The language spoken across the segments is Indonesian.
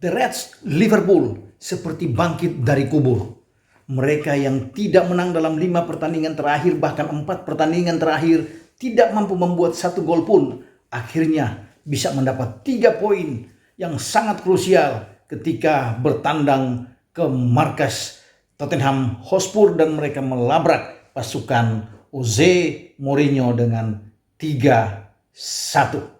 The Reds Liverpool seperti bangkit dari kubur. Mereka yang tidak menang dalam 5 pertandingan terakhir, bahkan 4 pertandingan terakhir, tidak mampu membuat 1 gol pun, akhirnya bisa mendapat 3 poin yang sangat krusial ketika bertandang ke markas Tottenham Hotspur dan mereka melabrak pasukan Jose Mourinho dengan 3-1.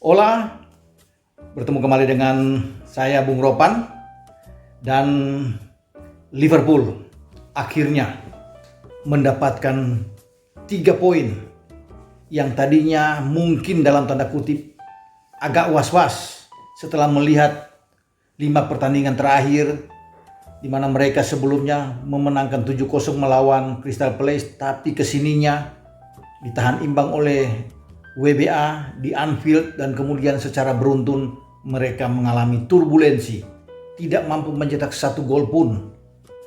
Hola, bertemu kembali dengan saya Bung Ropan, dan Liverpool akhirnya mendapatkan 3 poin yang tadinya mungkin dalam tanda kutip agak was-was setelah melihat 5 pertandingan terakhir di mana mereka sebelumnya memenangkan 7-0 melawan Crystal Palace, tapi kesininya ditahan imbang oleh WBA di Anfield dan kemudian secara beruntun mereka mengalami turbulensi, tidak mampu mencetak 1 gol pun.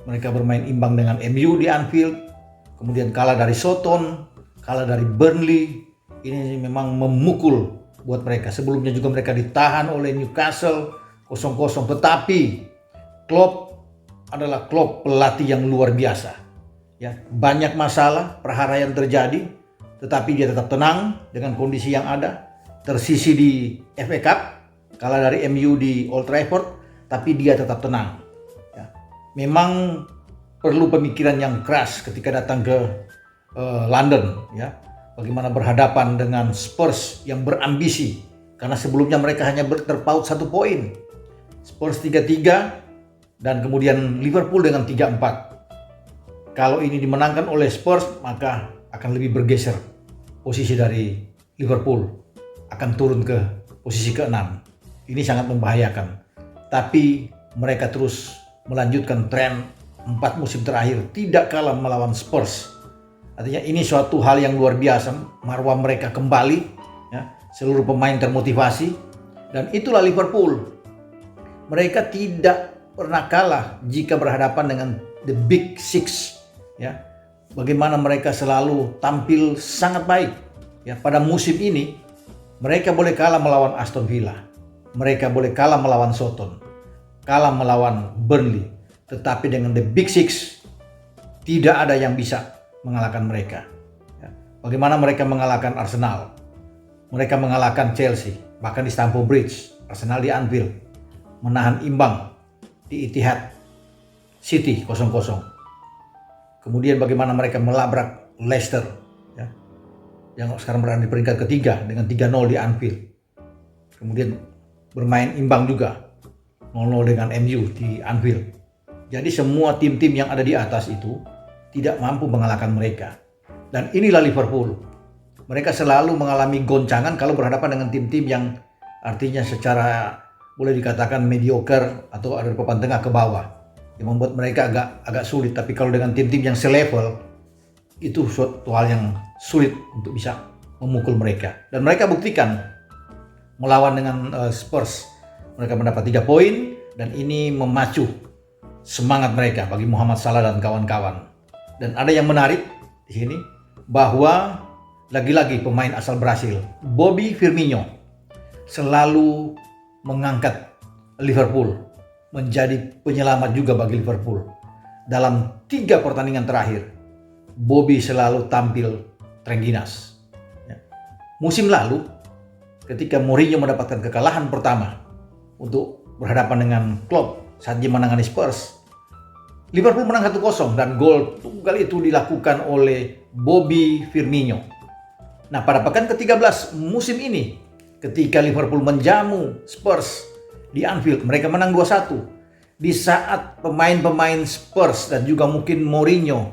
Mereka bermain imbang dengan MU di Anfield, kemudian kalah dari Soton, kalah dari Burnley. Ini memang memukul buat mereka. Sebelumnya juga mereka ditahan oleh Newcastle 0-0, tetapi Klopp adalah Klopp pelatih yang luar biasa. Ya, banyak masalah, prahara yang terjadi, tetapi dia tetap tenang dengan kondisi yang ada. Tersisi di FA Cup, kalah dari MU di Old Trafford, tapi dia tetap tenang. Ya. Memang perlu pemikiran yang keras ketika datang ke London. Ya. Bagaimana berhadapan dengan Spurs yang berambisi, karena sebelumnya mereka hanya terpaut 1 poin. Spurs 3-3 dan kemudian Liverpool dengan 3-4. Kalau ini dimenangkan oleh Spurs, maka akan lebih bergeser posisi dari Liverpool, akan turun ke posisi ke-6. Ini sangat membahayakan. Tapi mereka terus melanjutkan tren 4 musim terakhir tidak kalah melawan Spurs. Artinya ini suatu hal yang luar biasa. Marwah mereka kembali, ya, seluruh pemain termotivasi, dan itulah Liverpool. Mereka tidak pernah kalah jika berhadapan dengan the Big Six, ya. Bagaimana mereka selalu tampil sangat baik. Ya, pada musim ini mereka boleh kalah melawan Aston Villa, mereka boleh kalah melawan Soton, kalah melawan Burnley, tetapi dengan the Big Six tidak ada yang bisa mengalahkan mereka. Ya, bagaimana mereka mengalahkan Arsenal, mereka mengalahkan Chelsea, bahkan di Stamford Bridge, Arsenal di Anfield, menahan imbang di Etihad City 0-0. Kemudian bagaimana mereka melabrak Leicester, ya, yang sekarang berada di peringkat ketiga dengan 3-0 di Anfield. Kemudian bermain imbang juga 0-0 dengan MU di Anfield. Jadi semua tim-tim yang ada di atas itu tidak mampu mengalahkan mereka. Dan inilah Liverpool. Mereka selalu mengalami goncangan kalau berhadapan dengan tim-tim yang artinya secara boleh dikatakan mediocre atau ada di papan tengah ke bawah, yang membuat mereka agak sulit. Tapi kalau dengan tim-tim yang selevel, itu suatu hal yang sulit untuk bisa memukul mereka. Dan mereka buktikan melawan dengan Spurs. Mereka mendapat 3 poin dan ini memacu semangat mereka bagi Muhammad Salah dan kawan-kawan. Dan ada yang menarik di sini, bahwa lagi-lagi pemain asal Brasil, Bobby Firmino, selalu mengangkat Liverpool, menjadi penyelamat juga bagi Liverpool. Dalam 3 pertandingan terakhir, Bobby selalu tampil terengginas. Ya. Musim lalu, ketika Mourinho mendapatkan kekalahan pertama untuk berhadapan dengan Klopp saat dia menangani Spurs, Liverpool menang 1-0 dan gol tunggal itu dilakukan oleh Bobby Firmino. Nah, pada pekan ke-13 musim ini, ketika Liverpool menjamu Spurs di Anfield, mereka menang 2-1. Di saat pemain-pemain Spurs dan juga mungkin Mourinho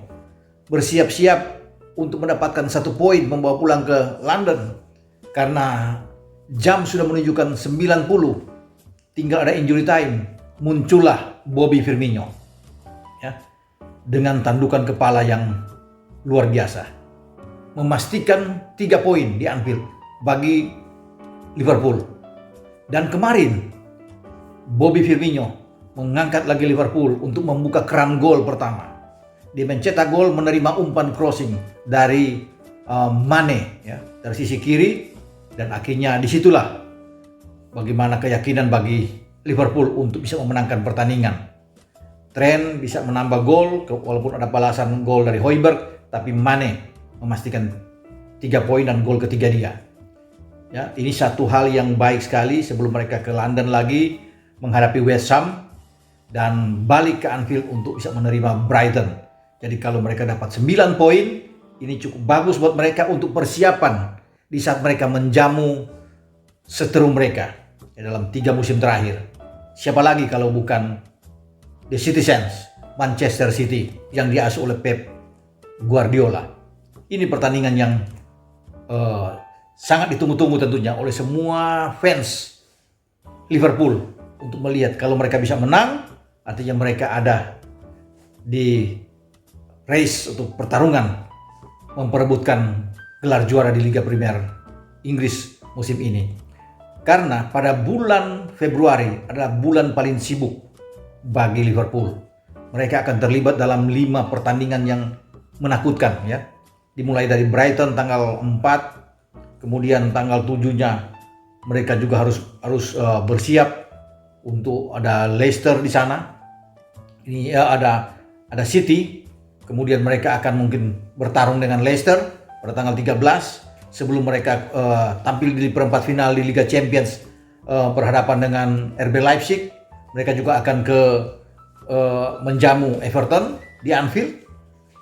bersiap-siap untuk mendapatkan 1 poin membawa pulang ke London, karena jam sudah menunjukkan 90, tinggal ada injury time, muncullah Bobby Firmino, ya, dengan tandukan kepala yang luar biasa, memastikan 3 poin di Anfield bagi Liverpool. Dan kemarin Bobby Firmino mengangkat lagi Liverpool untuk membuka keran gol pertama. Dia mencetak gol menerima umpan crossing dari Mane ya, dari sisi kiri, dan akhirnya disitulah bagaimana keyakinan bagi Liverpool untuk bisa memenangkan pertandingan. Trent bisa menambah gol walaupun ada balasan gol dari Højbjerg, tapi Mane memastikan 3 poin dan gol ketiga dia. Ya, ini satu hal yang baik sekali sebelum mereka ke London lagi menghadapi West Ham dan balik ke Anfield untuk bisa menerima Brighton. Jadi kalau mereka dapat 9 poin, ini cukup bagus buat mereka untuk persiapan di saat mereka menjamu seteru mereka dalam 3 musim terakhir. Siapa lagi kalau bukan The Citizens, Manchester City yang diasuh oleh Pep Guardiola. Ini pertandingan yang sangat ditunggu-tunggu tentunya oleh semua fans Liverpool untuk melihat kalau mereka bisa menang, artinya mereka ada di race untuk pertarungan memperebutkan gelar juara di Liga Premier Inggris musim ini. Karena pada bulan Februari adalah bulan paling sibuk bagi Liverpool. Mereka akan terlibat dalam 5 pertandingan yang menakutkan ya. Dimulai dari Brighton tanggal 4, kemudian tanggal 7-nya mereka juga harus bersiap untuk ada Leicester di sana. Ini ada City. Kemudian mereka akan mungkin bertarung dengan Leicester pada tanggal 13 sebelum mereka tampil di perempat final di Liga Champions berhadapan dengan RB Leipzig. Mereka juga akan menjamu Everton di Anfield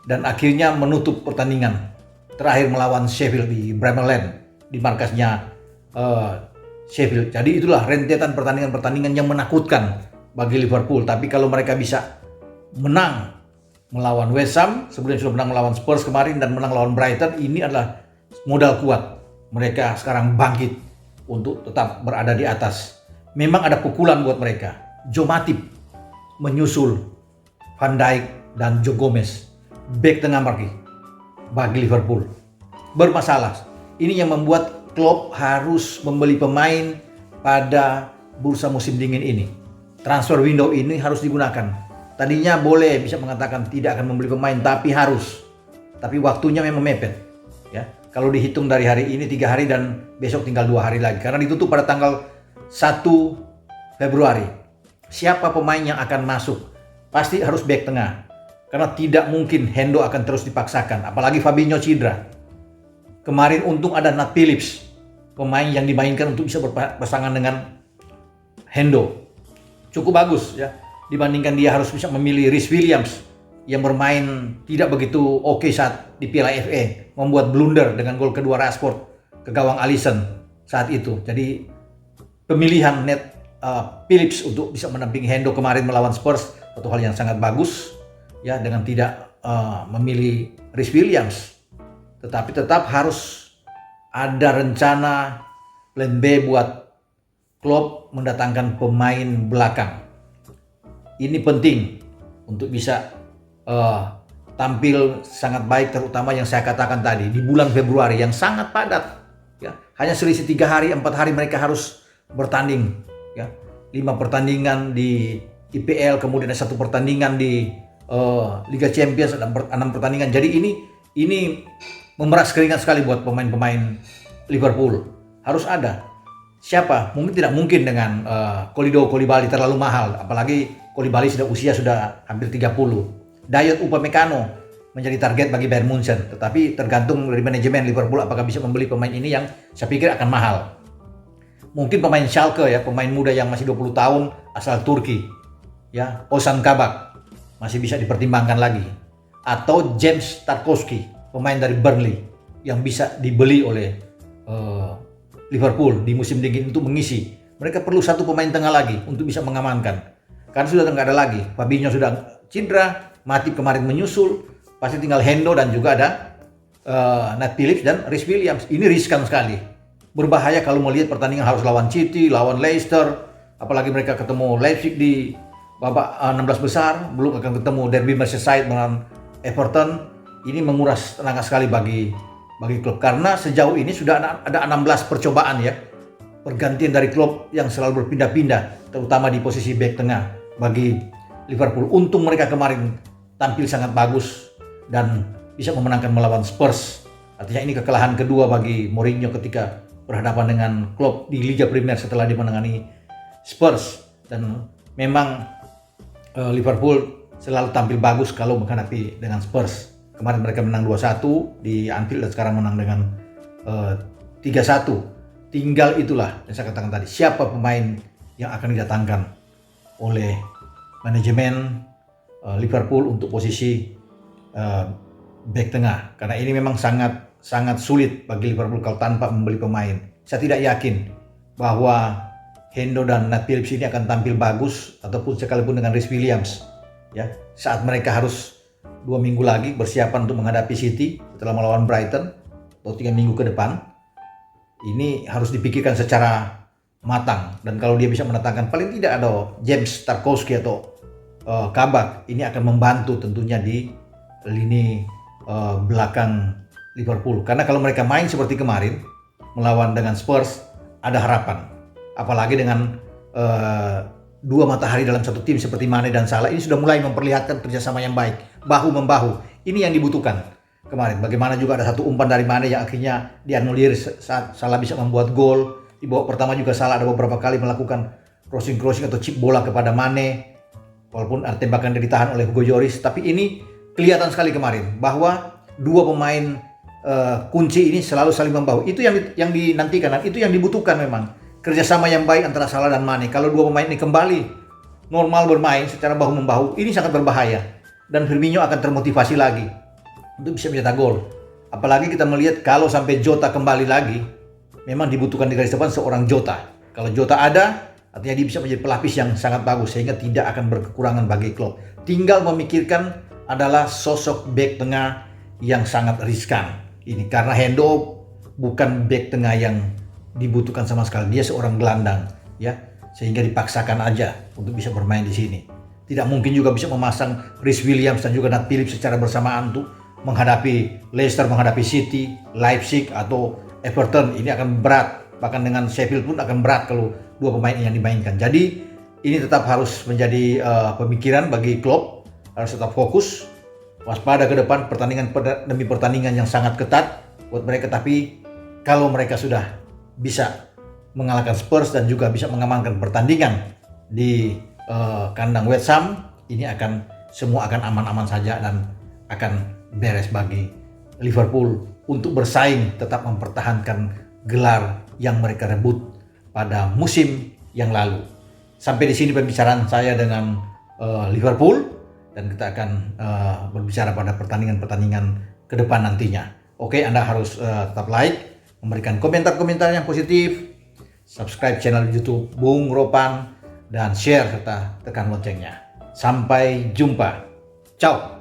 dan akhirnya menutup pertandingan terakhir melawan Sheffield di Bramall Lane di markasnya Sheffield. Jadi itulah rentetan pertandingan-pertandingan yang menakutkan bagi Liverpool. Tapi kalau mereka bisa menang melawan West Ham, sebelumnya sudah menang melawan Spurs kemarin dan menang lawan Brighton, ini adalah modal kuat mereka sekarang bangkit untuk tetap berada di atas. Memang ada pukulan buat mereka. Joe Matip menyusul Van Dijk dan Joe Gomez, bek tengah bagi Liverpool bermasalah. Ini yang membuat Klopp harus membeli pemain pada bursa musim dingin ini. Transfer window ini harus digunakan. Tadinya boleh bisa mengatakan tidak akan membeli pemain, tapi harus. Tapi waktunya memang mepet. Ya, kalau dihitung dari hari ini 3 hari dan besok tinggal 2 hari lagi. Karena ditutup pada tanggal 1 Februari. Siapa pemain yang akan masuk? Pasti harus bek tengah. Karena tidak mungkin Hendo akan terus dipaksakan. Apalagi Fabinho cedera. Kemarin untung ada Nat Phillips, pemain yang dimainkan untuk bisa berpasangan dengan Hendo. Cukup bagus ya. Dibandingkan dia harus bisa memilih Rhys Williams yang bermain tidak begitu oke saat di Piala FA, membuat blunder dengan gol kedua Rashford ke gawang Alisson saat itu. Jadi pemilihan Nat Phillips untuk bisa mendampingi Hendo kemarin melawan Spurs satu hal yang sangat bagus ya, dengan tidak memilih Rhys Williams. Tetapi tetap harus ada rencana plan B buat Klopp mendatangkan pemain belakang. Ini penting untuk bisa tampil sangat baik, terutama yang saya katakan tadi di bulan Februari yang sangat padat. Ya, hanya selisih 3 hari, 4 hari mereka harus bertanding. Ya, 5 pertandingan di IPL, kemudian ada 1 pertandingan di Liga Champions, ada 6 pertandingan. Jadi ini memeras keringat sekali buat pemain-pemain Liverpool. Harus ada. Siapa? Mungkin tidak mungkin dengan Koulibaly terlalu mahal, apalagi Koulibaly usia sudah hampir 30. Dayot Upamecano menjadi target bagi Bayern Munchen, tetapi tergantung dari manajemen Liverpool apakah bisa membeli pemain ini yang saya pikir akan mahal. Mungkin pemain Schalke ya, pemain muda yang masih 20 tahun asal Turki. Ya, Ozan Kabak masih bisa dipertimbangkan lagi. Atau James Tarkowski, pemain dari Burnley yang bisa dibeli oleh Liverpool di musim dingin untuk mengisi. Mereka perlu 1 pemain tengah lagi untuk bisa mengamankan. Karena sudah nggak ada lagi. Fabinho sudah cedera, Matip kemarin menyusul, pasti tinggal Hendo dan juga ada Nat Phillips dan Rhys Williams. Ini riskan sekali. Berbahaya kalau melihat pertandingan harus lawan City, lawan Leicester, apalagi mereka ketemu Leipzig di babak 16 besar, belum akan ketemu Derby Merseyside dengan Everton. Ini menguras tenaga sekali bagi klub, karena sejauh ini sudah ada 16 percobaan ya, pergantian dari klub yang selalu berpindah-pindah, terutama di posisi bek tengah. bagi Liverpool. Untung mereka kemarin tampil sangat bagus dan bisa memenangkan melawan Spurs. Artinya ini kekalahan kedua bagi Mourinho ketika berhadapan dengan Klopp di Liga Premier setelah dimenangani Spurs. Dan memang Liverpool selalu tampil bagus kalau menghadapi dengan Spurs. Kemarin mereka menang 2-1 di Anfield dan sekarang menang dengan 3-1. Tinggal itulah yang saya katakan tadi, siapa pemain yang akan didatangkan oleh manajemen Liverpool untuk posisi back tengah. Karena ini memang sangat sulit bagi Liverpool kalau tanpa membeli pemain. Saya tidak yakin bahwa Hendo dan Nat Phillips ini akan tampil bagus ataupun sekalipun dengan Rhys Williams. Ya, saat mereka harus 2 minggu lagi bersiapan untuk menghadapi City setelah melawan Brighton atau 3 minggu ke depan, ini harus dipikirkan secara matang. Dan kalau dia bisa mendatangkan paling tidak ada James Tarkowski atau Kabak, ini akan membantu tentunya di lini belakang Liverpool. Karena kalau mereka main seperti kemarin melawan dengan Spurs, ada harapan. Apalagi dengan 2 matahari dalam satu tim seperti Mane dan Salah, ini sudah mulai memperlihatkan kerjasama yang baik, bahu-membahu. Ini yang dibutuhkan kemarin. Bagaimana juga ada satu umpan dari Mane yang akhirnya dianulir saat Salah bisa membuat gol. Di babak pertama juga Salah ada beberapa kali melakukan crossing atau chip bola kepada Mane. Walaupun tembakan ditahan oleh Hugo Lloris, tapi ini kelihatan sekali kemarin bahwa 2 pemain kunci ini selalu saling membahu. Itu yang dinantikan dan itu yang dibutuhkan memang. Kerjasama yang baik antara Salah dan Mane. Kalau 2 pemain ini kembali normal bermain secara bahu-membahu, ini sangat berbahaya. Dan Firmino akan termotivasi lagi untuk bisa mencetak gol. Apalagi kita melihat kalau sampai Jota kembali lagi, memang dibutuhkan di garis depan seorang Jota. Kalau Jota ada, artinya dia bisa menjadi pelapis yang sangat bagus sehingga tidak akan berkekurangan bagi Klopp. Tinggal memikirkan adalah sosok bek tengah yang sangat riskan. Ini karena Hendo bukan bek tengah yang dibutuhkan sama sekali. Dia seorang gelandang, ya, sehingga dipaksakan aja untuk bisa bermain di sini. Tidak mungkin juga bisa memasang Rhys Williams dan juga Nat Phillips secara bersamaan untuk menghadapi Leicester, menghadapi City, Leipzig atau Everton. Ini akan berat. Bahkan dengan Sheffield pun akan berat kalau 2 pemain yang dimainkan. Jadi ini tetap harus menjadi pemikiran bagi Klopp. Harus tetap fokus, waspada ke depan, pertandingan demi pertandingan yang sangat ketat buat mereka. Tapi kalau mereka sudah bisa mengalahkan Spurs dan juga bisa mengamankan pertandingan di kandang West Ham, ini semua akan aman-aman saja dan akan beres bagi Liverpool untuk bersaing tetap mempertahankan gelar yang mereka rebut pada musim yang lalu. Sampai di sini pembicaraan saya dengan Liverpool, dan kita akan berbicara pada pertandingan-pertandingan ke depan nantinya. Oke, Anda harus tetap like, memberikan komentar-komentar yang positif, subscribe channel YouTube Bung Ropan, dan share serta tekan loncengnya. Sampai jumpa. Ciao.